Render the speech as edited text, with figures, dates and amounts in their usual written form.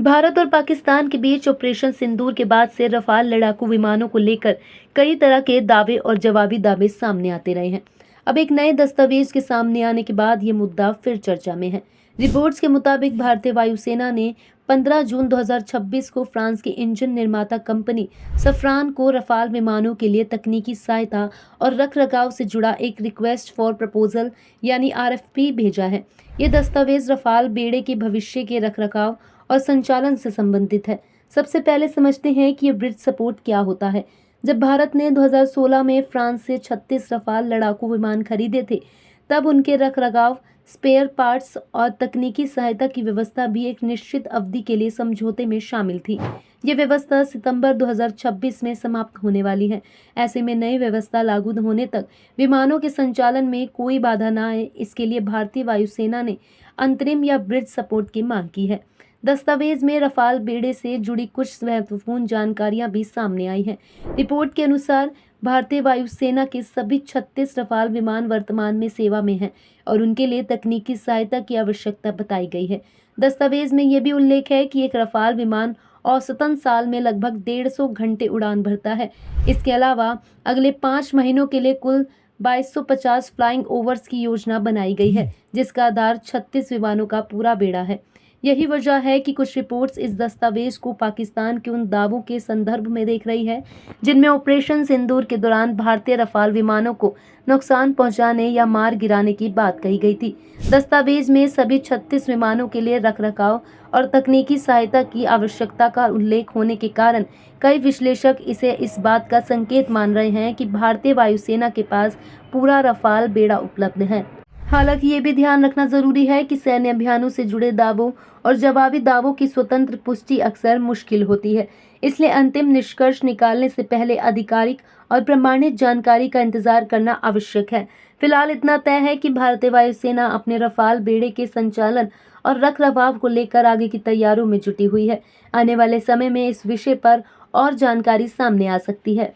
भारत और पाकिस्तान के बीच ऑपरेशन सिंदूर के बाद से रफाल लड़ाकू विमानों को लेकर कई तरह के दावे और जवाबी दावे सामने आते रहे हैं। अब एक नए दस्तावेज के सामने आने के बाद ये मुद्दा फिर चर्चा में है। रिपोर्ट्स के मुताबिक भारतीय वायुसेना ने 15 जून 2026 को फ्रांस की इंजन निर्माता कंपनी सफरान को रफाल विमानों के लिए तकनीकी सहायता और रखरखाव से जुड़ा एक रिक्वेस्ट फॉर प्रपोजल यानी RFP भेजा है। ये दस्तावेज रफाल बेड़े के भविष्य के रखरखाव और संचालन से संबंधित है। सबसे पहले समझते हैं कि ये ब्रिज सपोर्ट क्या होता है। जब भारत ने 2016 में फ्रांस से 36 रफाल लड़ाकू विमान खरीदे थे, तब उनके रखरखाव, स्पेयर पार्ट्स और तकनीकी सहायता की व्यवस्था भी एक निश्चित अवधि के लिए समझौते में शामिल थी। ये व्यवस्था सितंबर 2026 में समाप्त होने वाली है। ऐसे में नई व्यवस्था लागू होने तक विमानों के संचालन में कोई बाधा न आए, इसके लिए भारतीय वायुसेना ने अंतरिम या ब्रिज सपोर्ट की मांग की है। दस्तावेज में रफाल बेड़े से जुड़ी कुछ महत्वपूर्ण जानकारियां भी सामने आई हैं। रिपोर्ट के अनुसार भारतीय वायुसेना के सभी 36 रफाल विमान वर्तमान में सेवा में हैं और उनके लिए तकनीकी सहायता की आवश्यकता बताई गई है। दस्तावेज में यह भी उल्लेख है कि एक रफाल विमान औसतन साल में लगभग 150 घंटे उड़ान भरता है। इसके अलावा अगले 5 महीनों के लिए कुल 2250 फ्लाइंग ओवर्स की योजना बनाई गई है, जिसका आधार 36 विमानों का पूरा बेड़ा है। यही वजह है कि कुछ रिपोर्ट्स इस दस्तावेज को पाकिस्तान के उन दावों के संदर्भ में देख रही है जिनमें ऑपरेशन सिंदूर के दौरान भारतीय रफाल विमानों को नुकसान पहुंचाने या मार गिराने की बात कही गई थी। दस्तावेज में सभी 36 विमानों के लिए रखरखाव और तकनीकी सहायता की आवश्यकता का उल्लेख होने के कारण कई विश्लेषक इसे इस बात का संकेत मान रहे हैं कि भारतीय वायुसेना के पास पूरा रफाल बेड़ा उपलब्ध है। हालांकि ये भी ध्यान रखना जरूरी है कि सैन्य अभियानों से जुड़े दावों और जवाबी दावों की स्वतंत्र पुष्टि अक्सर मुश्किल होती है। इसलिए अंतिम निष्कर्ष निकालने से पहले आधिकारिक और प्रमाणित जानकारी का इंतजार करना आवश्यक है। फिलहाल इतना तय है कि भारतीय वायुसेना अपने रफाल बेड़े के संचालन और रखरखाव को लेकर आगे की तैयारियों में जुटी हुई है। आने वाले समय में इस विषय पर और जानकारी सामने आ सकती है।